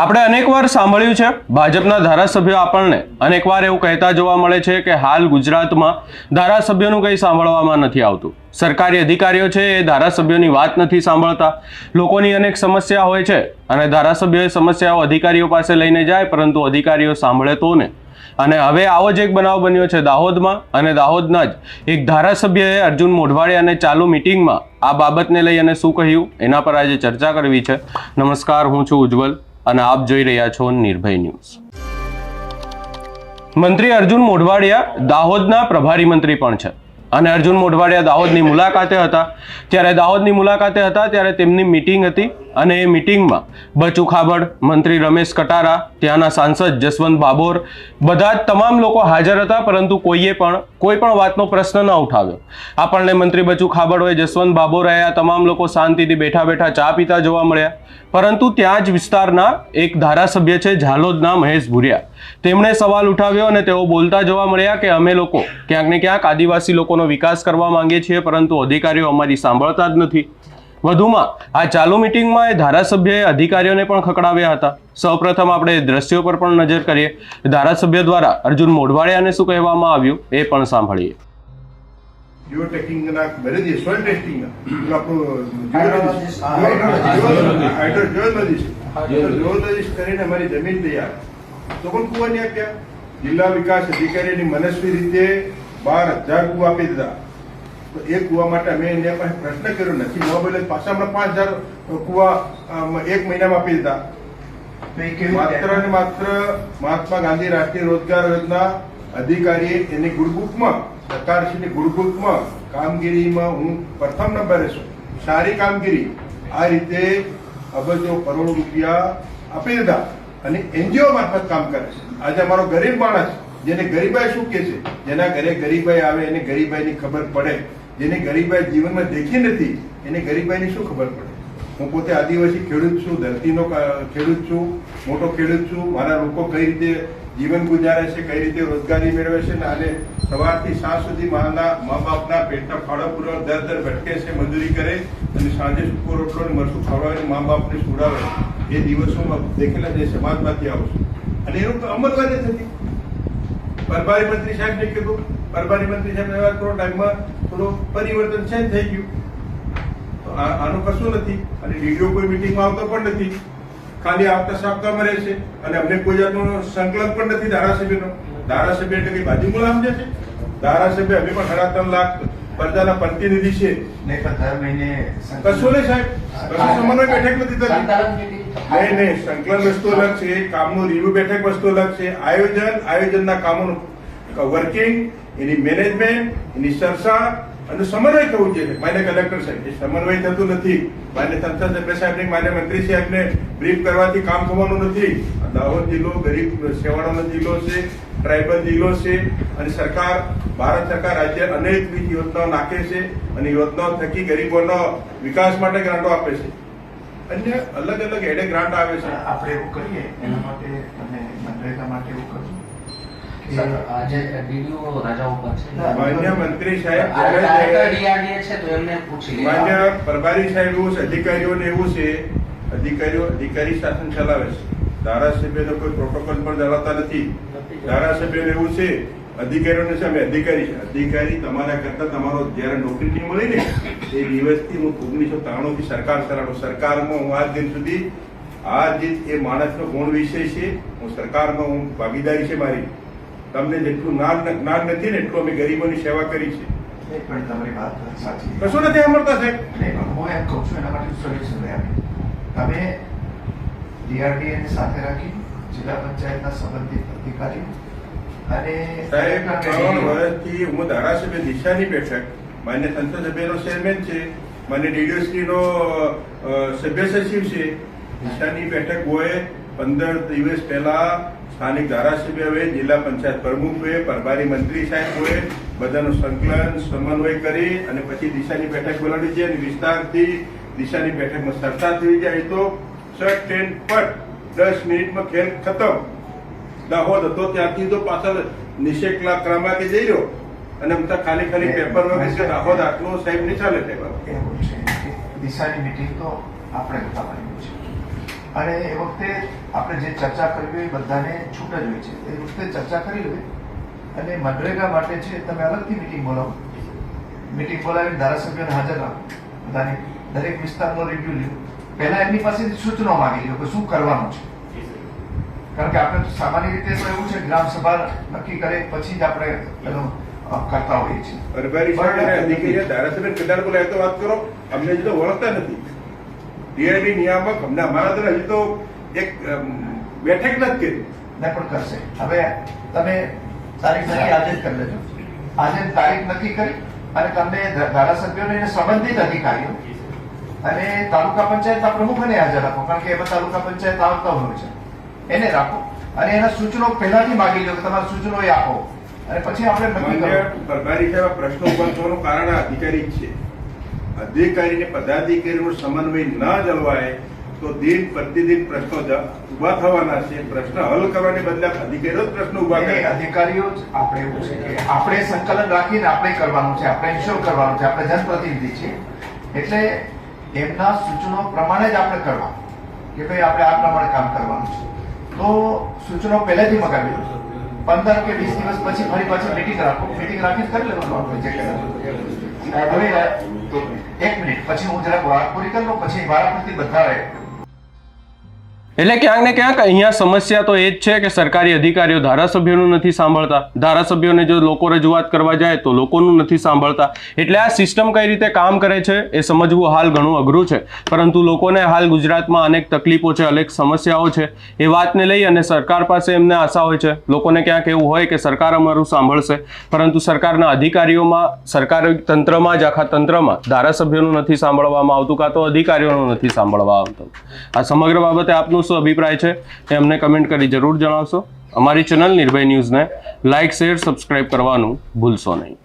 આપણે અનેકવાર સાંભળ્યું છે ભાજપના ધારાસભ્યો આપણને અનેકવાર એવું કહેતા જોવા મળે છે કે હાલ ગુજરાતમાં ધારાસભ્યોનું કંઈ સાંભળવામાં નથી આવતું. સરકારી અધિકારીઓ છે એ ધારાસભ્યોની વાત નથી સાંભળતા. લોકોની અનેક સમસ્યા હોય છે અને ધારાસભ્યો એ સમસ્યાઓ અધિકારીઓ પાસે લઈને જાય, પરંતુ અધિકારીઓ સાંભળે તો ને. અને હવે આવો જ એક બનાવ બન્યો છે દાહોદમાં, અને દાહોદના જ એક ધારાસભ્યએ અર્જુન મોઢવાડિયાને ચાલુ મિટિંગમાં આ બાબતને લઈ અને શું કહ્યું એના પર આજે ચર્ચા કરવી છે. નમસ્કાર, હું છું ઉજ્જવલ અને આપ જોઈ રહ્યા છો નિર્ભય ન્યૂઝ. મંત્રી અર્જુન મોઢવાડિયા દાહોદના પ્રભારી મંત્રી પણ છે અને અર્જુન મોઢવાડિયા દાહોદની મુલાકાતે હતા. ત્યારે તેમની મિટિંગ હતી અને એ મિટિંગમાં બચુ ખાબડ, મંત્રી રમેશ કટારા, ત્યાંના સાંસદ જસવંત ભાભોર, બધા જ તમામ લોકો હાજર હતા, પરંતુ કોઈ પણ વાતનો પ્રશ્ન ન ઉઠાવ્યો. આપણને મંત્રી બચુ ખાબડ હોય, જસવંત ભાભોર રહ્યા, તમામ લોકો શાંતિથી બેઠા ચા પીતા જોવા મળ્યા. પરંતુ ત્યાં જ વિસ્તારના એક ધારાસભ્ય છે ઝાલોદના મહેશ ભુરિયા, તેમણે સવાલ ઉઠાવ્યો અને તેઓ બોલતા જોવા મળ્યા કે અમે લોકો ક્યાંક ને ક્યાંક આદિવાસી લોકોનો વિકાસ કરવા માંગીએ છીએ, પરંતુ અધિકારીઓ અમારી સાંભળતા જ નથી. વધુમાં આ ચાલુ મિટિંગમાં એ ધારાસભ્યએ અધિકારીઓને પણ ખકડાવ્યા હતા. સૌપ્રથમ આપણે દ્રશ્યો પર પણ નજર કરીએ. ધારાસભ્ય દ્વારા અર્જુન મોઢવાડિયાને શું કહેવામાં આવ્યું એ પણ સાંભળીએ. જીઓ ટેકિંગના બરેજી સોઇલ ટેસ્ટિંગના જીઓલોજીસ્ટ કરીને અમારી જમીન તૈયાર તો પણ કુવા નહીં આપ્યા. જિલ્લા વિકાસ અધિકારીની મનસ્વી રીતે 12,000 કુવા આપી દીધા. તો એ કુવા માટે અમે એને પાસે પ્રશ્ન કર્યો નથી. મોબાઈલ પાછા હમણાં 5,000 કુવા એક મહિનામાં આપી દીધા. માત્ર ને માત્ર મહાત્મા ગાંધી રાષ્ટ્રીય રોજગાર યોજના અધિકારીએ એની ગુડબુકમાં, સરકારશ્રીની ગુડબુકમાં કામગીરીમાં હું પ્રથમ નંબરે છું. સારી કામગીરી આ રીતે અબજો કરોડો રૂપિયા આપી દીધા અને એનજીઓ મારફત કામ કરે છે. આજે અમારો ગરીબ માણસ, જેને ગરીબાઈ શું કે છે, જેના ઘરે ગરીબાઈ આવે એને ગરીબાઈની ખબર પડે, જેને ગરીબાઈ જીવનમાં દેખી નથી એને ગરીબાઈની શું ખબર પડે. હું પોતે આદિવાસી ખેડૂત છું, ધરતીનો ખેડૂત છું, મોટો ખેડૂત છું. મારા લોકો કઈ રીતે જીવન ગુજારે છે, કઈ રીતે રોજગારી મેળવે છે, અને સવારથી સાંજ સુધી મા બાપના પેટના ફાળો પૂરવા દર ભટકે છે, મજૂરી કરે અને સાંજે સૂકો રોટલો ને મરચું ખવડાવીને મા બાપને સુડાવે. એ દિવસોમાં દેખેલા જે સમાજમાંથી આવું છું અને એનું અમલવારી થતી. પ્રભારી મંત્રી સાહેબને કીધું, પ્રભારી મંત્રી સાહેબ વાત કરો ટાઈમમાં થોડું પરિવર્તન ચેન્જ થઈ ગયું. તો આનું કશું નથી અને ડીડીઓ કોઈ મિટિંગમાં આવતો પણ નથી, ખાલી આવતા સાપ્તાહમાં રહે છે અને અમને કોઈ જાતનો સંકલન પણ નથી ધારાસભ્યનો. ધારાસભ્ય એટલે કઈ બાજુ મુલામ છે. ધારાસભ્ય અમે પણ 3.5 લાખ પ્રજાના પ્રતિનિધિ છે. કશું નહીં સાહેબ, કશું સમન્વય બેઠક નથી થતી. નહીં, સંકલન વસ્તુ અલગ છે, કામનું રિવ્યુ બેઠક વસ્તુ અલગ છે. આયોજનના કામોનું વર્કિંગ, એની મેનેજમેન્ટ, એની ચર્ચા અને સમન્વય થવું જોઈએ. માન્ય કલેક્ટર સાહેબ, એ સમન્વય થતું નથી. માન્ય સંસદ સભ્ય સાહેબને, માન્ય મંત્રી સાહેબને બ્રીફ કરવાથી કામ થવાનું નથી. દાહોદ જિલ્લો ગરીબ છેવાડાનો જિલ્લો છે, ટ્રાઇબલ જિલ્લો છે અને સરકાર, ભારત સરકાર રાજ્ય અનેકવિધ યોજનાઓ નાખે છે અને યોજનાઓ થકી ગરીબોનો વિકાસ માટે ગ્રાન્ટો આપે છે. અન્ય અલગ એડે ગ્રાન્ટ આવે છે. આપણે એવું કરીએ એના માટે અને મનરેગા માટે એવું કરશું. આજે ડીડીઓ રજા ઉપર છે. માન્ય મંત્રી સાહેબ, માન્ય પ્રભારી સાહેબ એવું છે, અધિકારીઓને એવું છે, અધિકારી શાસન ચલાવે છે. ધારાસભ્યનો કોઈ પ્રોટોકોલ પણ ચલાવતા નથી. ધારાસભ્યોને એવું છે, અધિકારીઓને છે અમે અધિકારી છે. અધિકારી તમારા કરતા તમારો જયારે નોકરી નહીં મળી ને એ દિવસથી હું 1993 થી સરકાર ચલાવું. સરકારમાં હું આજ દિન સુધી એ માણસનો ગુણ વિષય છે. હું સરકારમાં હું ભાગીદારી છે મારી. તમને જેટલું જ્ઞાન નથી ને એટલું અમે ગરીબોની સેવા કરી છે. પણ તમારી વાત સાચી, કશું નથી સાંભળતા સાહેબ. હું એમ કહું છું એના માટે સોલ્યુશન તમે ડીઆરડીએ ને સાથે રાખી જિલ્લા પંચાયતના સંબંધિત અધિકારીઓ અને સાહેબ 3 વર્ષથી હું ધારાસભ્ય દિશાની બેઠક, માન્ય સંસદ સભ્યનો ચેરમેન છે, માન્ય ડીડીઓશ્રીનો સભ્ય સચિવ છે. દિશાની બેઠક હોય 15 દિવસ પહેલા સ્થાનિક ધારાસભ્ય હોય, જિલ્લા પંચાયત પ્રમુખ હોય, પ્રભારી મંત્રી સાહેબ હોય, બધાનું સંકલન સમન્વય કરી અને પછી દિશાની બેઠક બોલાવી છે અને વિસ્તારથી દિશાની બેઠકમાં ચર્ચા થઈ જાય તો શર્ટ ટ્રેન પર 10 મિનિટમાં ખેલ ખતમ. દાહોદ હતો ત્યાંથી તો પાછળ નિષેકલા ક્રમાંકે જઈ રહ્યો અને ખાલી પેપર વર્ક દાહોદ આટલું સાહેબ નહીં ચાલે. દિશાની મીટિંગ તો આપણે થવાની છે. અને એ વખતે આપણે જે ચર્ચા કરવી હોય એ બધાને છૂટ જ હોય છે. એ વખતે ચર્ચા કરી લેવી અને મનરેગા માટે છે તમે અલગથી મિટિંગ બોલાવો. મિટિંગ બોલાવીને ધારાસભ્યોને હાજર રાખો, બધાને દરેક વિસ્તારનો રિવ્યુ લ્યો. પહેલા એમની પાસેથી સૂચનો માંગી લો કે શું કરવાનું છે. કારણ કે આપણે સામાન્ય રીતે તો એવું છે ગ્રામ સભા નક્કી કરે પછી જ આપણે એનું કરતા હોઈએ છીએ. અરબારી સાહેબ અધિકારીએ ધારાસભ્ય કદાચ બોલાય તો વાત કરો, અમને હજી તો ઓળખતા નથી. ડીઆરડી નિયામક અમને અમારા દ્વારા હજી તો એક બેઠક નથી કરી. ને પણ કરશે. હવે તમે તારીખ નક્કી આજે જ કરી લેજો. આજે તારીખ નક્કી કરી અને તમને ધારાસભ્યોને એને સંબંધિત અધિકારીઓ અને તાલુકા પંચાયતના પ્રમુખને હાજર રાખો, કારણ કે એમાં તાલુકા પંચાયત આવતા હોય છે, એને રાખો અને એના સૂચનો પહેલાથી માગી લો કે તમારા સૂચનો એ આપો અને પછી આપણે નક્કી માન્ય કરો. પ્રભારી સાહેબ આ પ્રશ્નો ઉભા થવાનું કારણ આ અધિકારી જ છે. અધિકારીને પદાધિકારીનો સમન્વય ન જળવાય તો દિન પ્રતિદિન પ્રશ્નો ઉભા થવાના છે. પ્રશ્ન હલ કરવાને બદલે અધિકારીઓ જ પ્રશ્ન ઉભા કરે. અધિકારીઓ જ આપણે એવું છે કે આપણે સંકલન રાખીને આપણે કરવાનું છે, આપણે ઇન્શ્યોર કરવાનું છે, આપણે જનપ્રતિનિધિ છીએ એટલે એમના સૂચનો પ્રમાણે જ આપણે કરવાનું કે ભાઈ આપણે આ પ્રમાણે કામ કરવાનું છે. તો સૂચનો પહેલેથી મગાવી લો. 15 કે 20 દિવસ પછી ફરી પાછી મીટિંગ રાખો. મીટિંગ રાખીને કરી લેવાનું આપણે જે કરવાનું. હવે 1 મિનિટ પછી હું જરાક વાત પૂરી કરી લઉં પછી વારાફરતી બધા રહે. એટલે ક્યાંક ને ક્યાંક અહીંયા સમસ્યા તો એ જ છે કે સરકારી અધિકારીઓ ધારાસભ્યોનું નથી સાંભળતા. ધારાસભ્યોને જો લોકો રજૂઆત કરવા જાય તો લોકોનું નથી સાંભળતા. એટલે આ સિસ્ટમ કઈ રીતે કામ કરે છે એ સમજવું હાલ ઘણું અઘરું છે. પરંતુ લોકોને હાલ ગુજરાતમાં અનેક તકલીફો છે, અનેક સમસ્યાઓ છે. એ વાતને લઈ અને સરકાર પાસે એમને આશા હોય છે. લોકોને ક્યાંક એવું હોય કે સરકાર અમારું સાંભળશે, પરંતુ સરકારના અધિકારીઓમાં, સરકારી તંત્રમાં જ, આખા તંત્રમાં ધારાસભ્યોનું નથી સાંભળવામાં આવતું, કાં તો અધિકારીઓનું નથી સાંભળવા આવતું. આ સમગ્ર બાબતે આપનું શું અભિપ્રાય છે એ અમને કમેન્ટ કરી જરૂર જણાવશો. અમારી ચેનલ નિર્ભય ન્યૂઝને લાઇક, શેર, સબસ્ક્રાઇબ કરવાનું ભૂલશો નહીં.